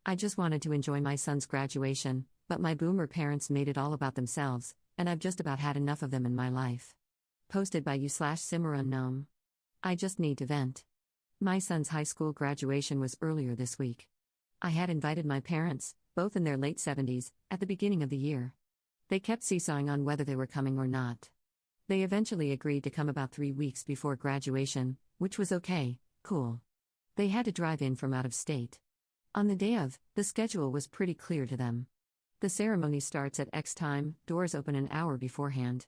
I just wanted to enjoy my son's graduation, but my boomer parents made it all about themselves, and I've just about had enough of them in my life. Posted by you/SimmerUnknown. I just need to vent. My son's high school graduation was earlier this week. I had invited my parents, both in their late 70s, at the beginning of the year. They kept seesawing on whether they were coming or not. They eventually agreed to come about 3 weeks before graduation, which was okay, cool. They had to drive in from out of state. On the day of, the schedule was pretty clear to them. The ceremony starts at X time, doors open an hour beforehand.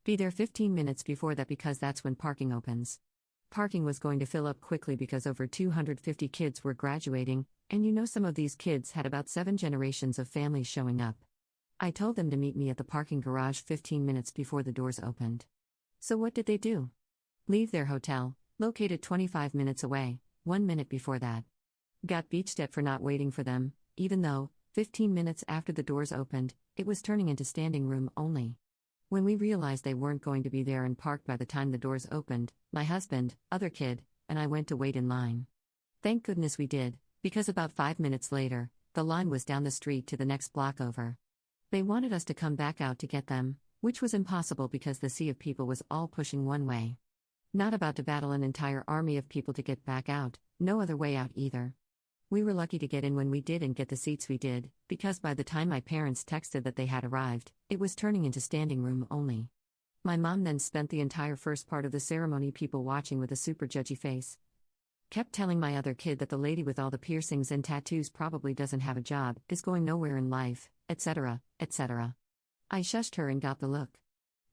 Be there 15 minutes before that because that's when parking opens. Parking was going to fill up quickly because over 250 kids were graduating, and some of these kids had about 7 generations of families showing up. I told them to meet me at the parking garage 15 minutes before the doors opened. So what did they do? Leave their hotel, located 25 minutes away, 1 minute before that. Got beached at for not waiting for them, even though, 15 minutes after the doors opened, it was turning into standing room only. When we realized they weren't going to be there and parked by the time the doors opened, my husband, other kid, and I went to wait in line. Thank goodness we did, because about 5 minutes later, the line was down the street to the next block over. They wanted us to come back out to get them, which was impossible because the sea of people was all pushing one way. Not about to battle an entire army of people to get back out, no other way out either. We were lucky to get in when we did and get the seats we did, because by the time my parents texted that they had arrived, it was turning into standing room only. My mom then spent the entire first part of the ceremony people watching with a super judgy face. Kept telling my other kid that the lady with all the piercings and tattoos probably doesn't have a job, is going nowhere in life, etc., etc. I shushed her and got the look.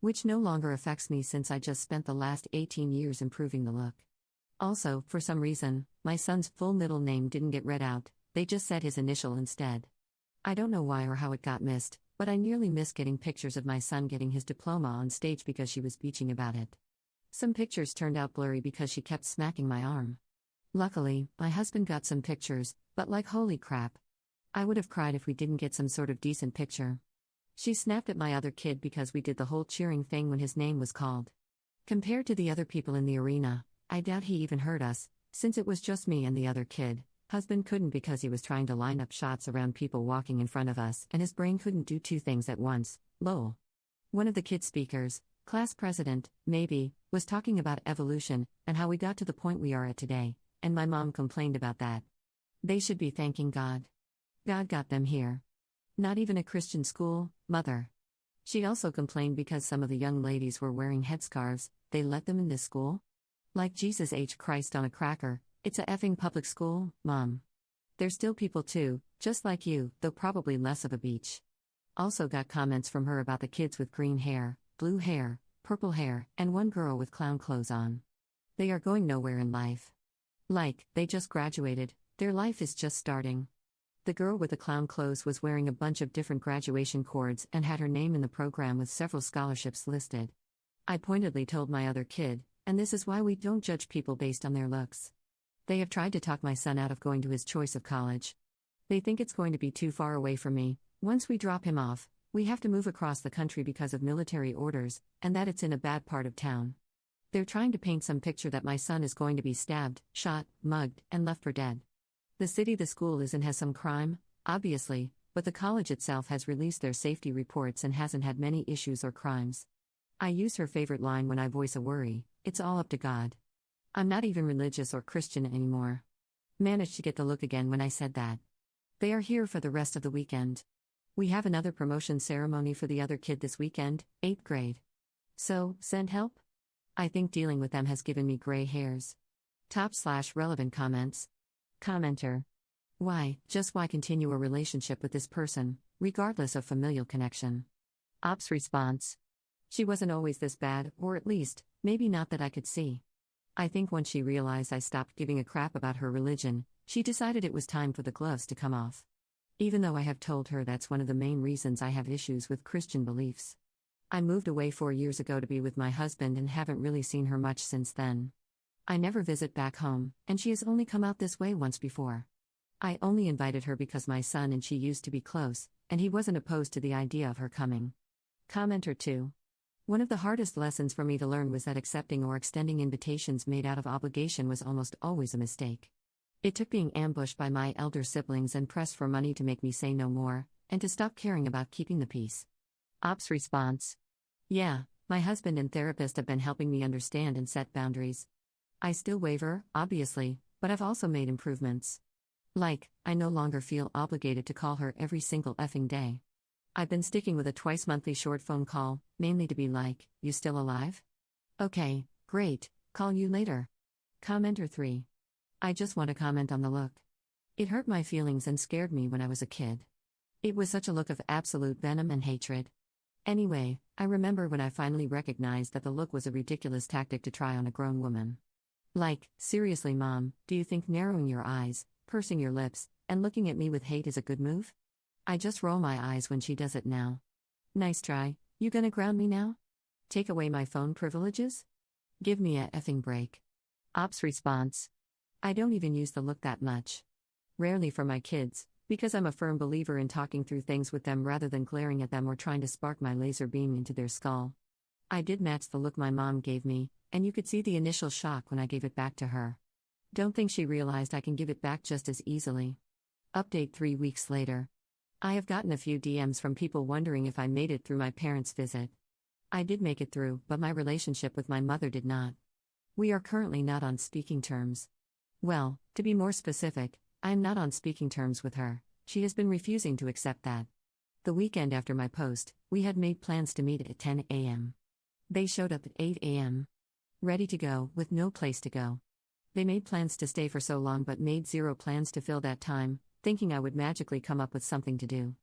Which no longer affects me since I just spent the last 18 years improving the look. Also, for some reason, my son's full middle name didn't get read out, they just said his initial instead. I don't know why or how it got missed, but I nearly missed getting pictures of my son getting his diploma on stage because she was bitching about it. Some pictures turned out blurry because she kept smacking my arm. Luckily, my husband got some pictures, but like holy crap. I would have cried if we didn't get some sort of decent picture. She snapped at my other kid because we did the whole cheering thing when his name was called. Compared to the other people in the arena, I doubt he even heard us, since it was just me and the other kid. Husband couldn't because he was trying to line up shots around people walking in front of us and his brain couldn't do 2 things at once, lol. One of the kid speakers, class president, maybe, was talking about evolution and how we got to the point we are at today, and my mom complained about that. They should be thanking God. God got them here. Not even a Christian school, mother. She also complained because some of the young ladies were wearing headscarves, they let them in this school? Like Jesus H. Christ on a cracker, it's a effing public school, Mom. They're still people too, just like you, though probably less of a beach. Also got comments from her about the kids with green hair, blue hair, purple hair, and one girl with clown clothes on. They are going nowhere in life. Like, they just graduated, their life is just starting. The girl with the clown clothes was wearing a bunch of different graduation cords and had her name in the program with several scholarships listed. I pointedly told my other kid, and this is why we don't judge people based on their looks. They have tried to talk my son out of going to his choice of college. They think it's going to be too far away from me. Once we drop him off, we have to move across the country because of military orders, and that it's in a bad part of town. They're trying to paint some picture that my son is going to be stabbed, shot, mugged, and left for dead. The city the school is in has some crime, obviously, but the college itself has released their safety reports and hasn't had many issues or crimes. I use her favorite line when I voice a worry, it's all up to God. I'm not even religious or Christian anymore. Managed to get the look again when I said that. They are here for the rest of the weekend. We have another promotion ceremony for the other kid this weekend, 8th grade. So, send help? I think dealing with them has given me gray hairs. Top/relevant comments. Commenter. Why, just why continue a relationship with this person, regardless of familial connection? Ops response. She wasn't always this bad, or at least, maybe not that I could see. I think once she realized I stopped giving a crap about her religion, she decided it was time for the gloves to come off. Even though I have told her that's one of the main reasons I have issues with Christian beliefs. I moved away 4 years ago to be with my husband and haven't really seen her much since then. I never visit back home, and she has only come out this way once before. I only invited her because my son and she used to be close, and he wasn't opposed to the idea of her coming. Commenter 2. One of the hardest lessons for me to learn was that accepting or extending invitations made out of obligation was almost always a mistake. It took being ambushed by my elder siblings and pressed for money to make me say no more, and to stop caring about keeping the peace. Ops response. Yeah, my husband and therapist have been helping me understand and set boundaries. I still waver, obviously, but I've also made improvements. Like, I no longer feel obligated to call her every single effing day. I've been sticking with a twice-monthly short phone call, mainly to be like, you still alive? Okay, great, call you later. Commenter 3. I just want to comment on the look. It hurt my feelings and scared me when I was a kid. It was such a look of absolute venom and hatred. Anyway, I remember when I finally recognized that the look was a ridiculous tactic to try on a grown woman. Like, seriously, Mom, do you think narrowing your eyes, pursing your lips, and looking at me with hate is a good move? I just roll my eyes when she does it now. Nice try, you gonna ground me now? Take away my phone privileges? Give me a effing break. Ops response. I don't even use the look that much. Rarely for my kids, because I'm a firm believer in talking through things with them rather than glaring at them or trying to spark my laser beam into their skull. I did match the look my mom gave me, and you could see the initial shock when I gave it back to her. Don't think she realized I can give it back just as easily. Update 3 weeks later. I have gotten a few DMs from people wondering if I made it through my parents' visit. I did make it through, but my relationship with my mother did not. We are currently not on speaking terms. Well, to be more specific, I am not on speaking terms with her. She has been refusing to accept that. The weekend after my post, we had made plans to meet at 10 a.m. They showed up at 8 a.m. Ready to go, with no place to go. They made plans to stay for so long but made zero plans to fill that time, thinking I would magically come up with something to do.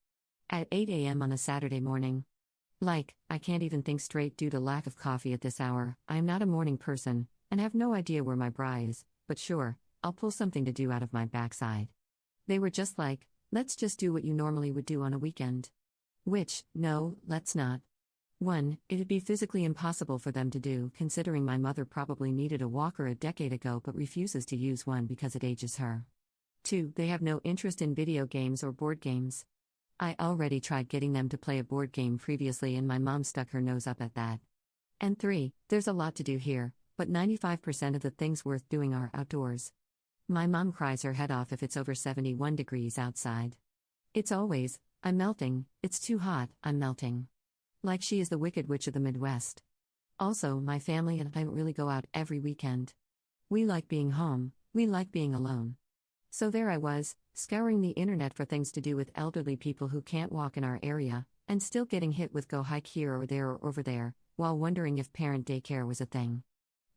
At 8 a.m. on a Saturday morning. Like, I can't even think straight due to lack of coffee at this hour. I am not a morning person, and have no idea where my bra is, but sure, I'll pull something to do out of my backside. They were just like, let's just do what you normally would do on a weekend. Which, no, let's not. 1. It'd be physically impossible for them to do, considering my mother probably needed a walker a decade ago but refuses to use one because it ages her. 2. They have no interest in video games or board games. I already tried getting them to play a board game previously and my mom stuck her nose up at that. And 3. There's a lot to do here, but 95% of the things worth doing are outdoors. My mom cries her head off if it's over 71 degrees outside. It's always, I'm melting, it's too hot, I'm melting. Like she is the Wicked Witch of the Midwest. Also, my family and I don't really go out every weekend. We like being home, we like being alone. So there I was, scouring the internet for things to do with elderly people who can't walk in our area, and still getting hit with go hike here or there or over there, while wondering if parent daycare was a thing.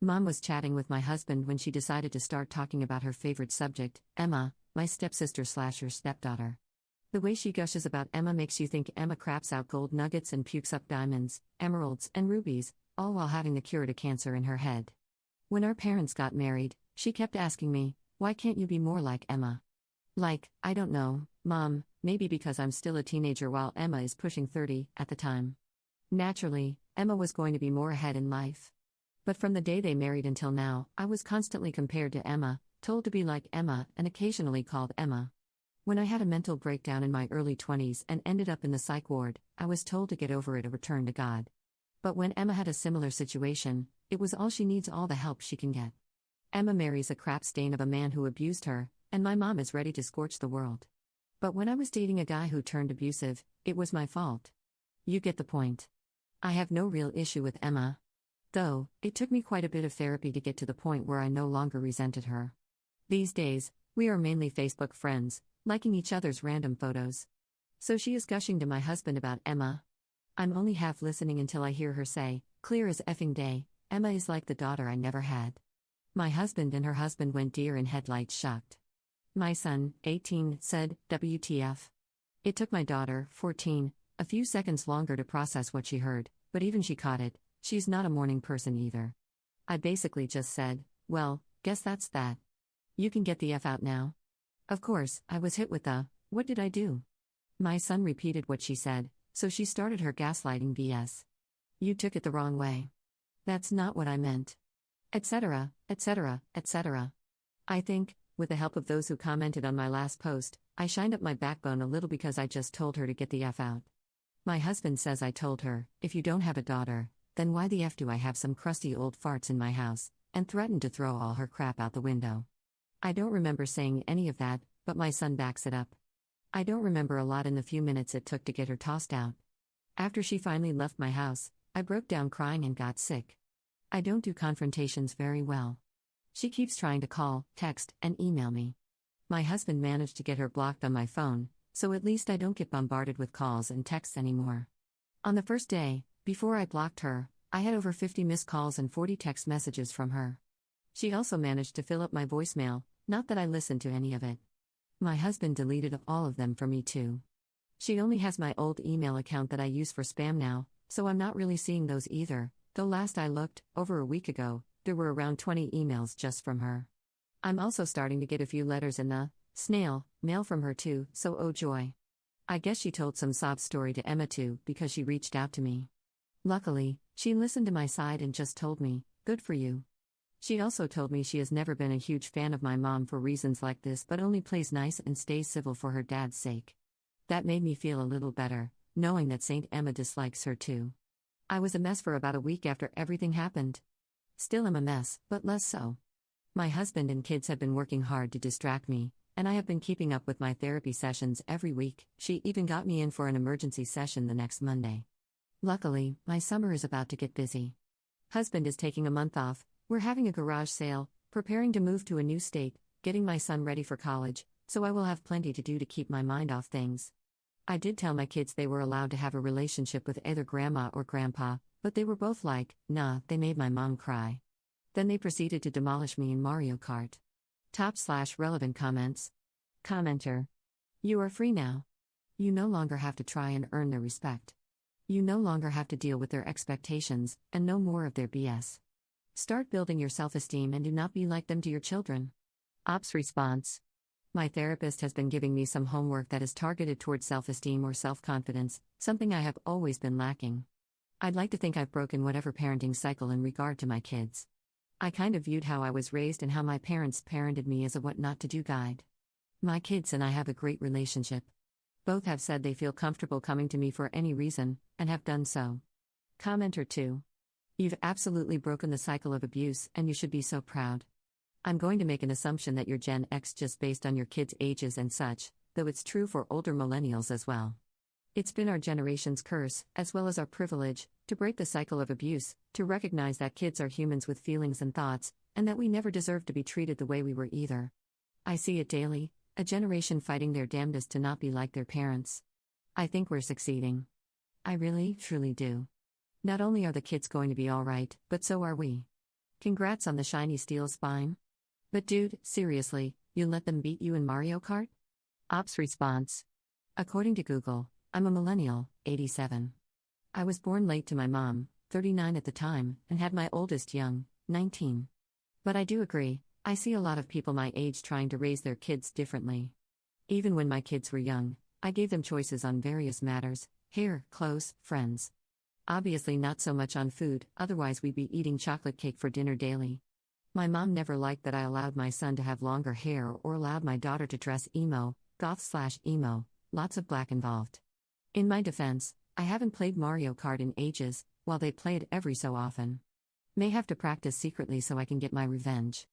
Mom was chatting with my husband when she decided to start talking about her favorite subject, Emma, my stepsister/her stepdaughter. The way she gushes about Emma makes you think Emma craps out gold nuggets and pukes up diamonds, emeralds, and rubies, all while having the cure to cancer in her head. When our parents got married, she kept asking me, why can't you be more like Emma? Like, I don't know, Mom, maybe because I'm still a teenager while Emma is pushing 30 at the time. Naturally, Emma was going to be more ahead in life. But from the day they married until now, I was constantly compared to Emma, told to be like Emma, and occasionally called Emma. When I had a mental breakdown in my early 20s and ended up in the psych ward, I was told to get over it or return to God. But when Emma had a similar situation, it was all she needs, all the help she can get. Emma marries a crap stain of a man who abused her, and my mom is ready to scorch the world. But when I was dating a guy who turned abusive, it was my fault. You get the point. I have no real issue with Emma. Though, it took me quite a bit of therapy to get to the point where I no longer resented her. These days, we are mainly Facebook friends, liking each other's random photos. So she is gushing to my husband about Emma. I'm only half listening until I hear her say, clear as effing day, Emma is like the daughter I never had. My husband and her husband went deer in headlights shocked. My son, 18, said, WTF. It took my daughter, 14, a few seconds longer to process what she heard, but even she caught it. She's not a morning person either. I basically just said, well, guess that's that. You can get the F out now. Of course, I was hit with the, what did I do? My son repeated what she said, so she started her gaslighting BS. You took it the wrong way. That's not what I meant. Etc., etc., etc. I think, with the help of those who commented on my last post, I shined up my backbone a little because I just told her to get the F out. My husband says I told her, if you don't have a daughter, then why the F do I have some crusty old farts in my house, and threatened to throw all her crap out the window. I don't remember saying any of that, but my son backs it up. I don't remember a lot in the few minutes it took to get her tossed out. After she finally left my house, I broke down crying and got sick. I don't do confrontations very well. She keeps trying to call, text, and email me. My husband managed to get her blocked on my phone, so at least I don't get bombarded with calls and texts anymore. On the first day, before I blocked her, I had over 50 missed calls and 40 text messages from her. She also managed to fill up my voicemail, not that I listened to any of it. My husband deleted all of them for me too. She only has my old email account that I use for spam now, so I'm not really seeing those either, though last I looked, over a week ago, there were around 20 emails just from her. I'm also starting to get a few letters in the snail mail from her too, so oh joy. I guess she told some sob story to Emma too because she reached out to me. Luckily, she listened to my side and just told me, good for you. She also told me she has never been a huge fan of my mom for reasons like this but only plays nice and stays civil for her dad's sake. That made me feel a little better, knowing that Saint Emma dislikes her too. I was a mess for about a week after everything happened. Still am a mess, but less so. My husband and kids have been working hard to distract me, and I have been keeping up with my therapy sessions every week. She even got me in for an emergency session the next Monday. Luckily, my summer is about to get busy. Husband is taking a month off, we're having a garage sale, preparing to move to a new state, getting my son ready for college, so I will have plenty to do to keep my mind off things. I did tell my kids they were allowed to have a relationship with either grandma or grandpa, but they were both like, nah, they made my mom cry. Then they proceeded to demolish me in Mario Kart. Top/relevant comments. Commenter. You are free now. You no longer have to try and earn their respect. You no longer have to deal with their expectations, and no more of their BS. Start building your self-esteem and do not be like them to your children. Ops response. My therapist has been giving me some homework that is targeted towards self-esteem or self-confidence, something I have always been lacking. I'd like to think I've broken whatever parenting cycle in regard to my kids. I kind of viewed how I was raised and how my parents parented me as a what not to do guide. My kids and I have a great relationship. Both have said they feel comfortable coming to me for any reason, and have done so. Commenter 2. You've absolutely broken the cycle of abuse, and you should be so proud. I'm going to make an assumption that you're Gen X just based on your kids' ages and such, though it's true for older millennials as well. It's been our generation's curse, as well as our privilege, to break the cycle of abuse, to recognize that kids are humans with feelings and thoughts, and that we never deserve to be treated the way we were either. I see it daily, a generation fighting their damnedest to not be like their parents. I think we're succeeding. I really, truly do. Not only are the kids going to be alright, but so are we. Congrats on the shiny steel spine. But dude, seriously, you let them beat you in Mario Kart? Ops response. According to Google, I'm a millennial, 87. I was born late to my mom, 39 at the time, and had my oldest young, 19. But I do agree, I see a lot of people my age trying to raise their kids differently. Even when my kids were young, I gave them choices on various matters: hair, clothes, friends. Obviously not so much on food, otherwise we'd be eating chocolate cake for dinner daily. My mom never liked that I allowed my son to have longer hair or allowed my daughter to dress emo, goth/emo, lots of black involved. In my defense, I haven't played Mario Kart in ages, while they play it every so often. May have to practice secretly so I can get my revenge.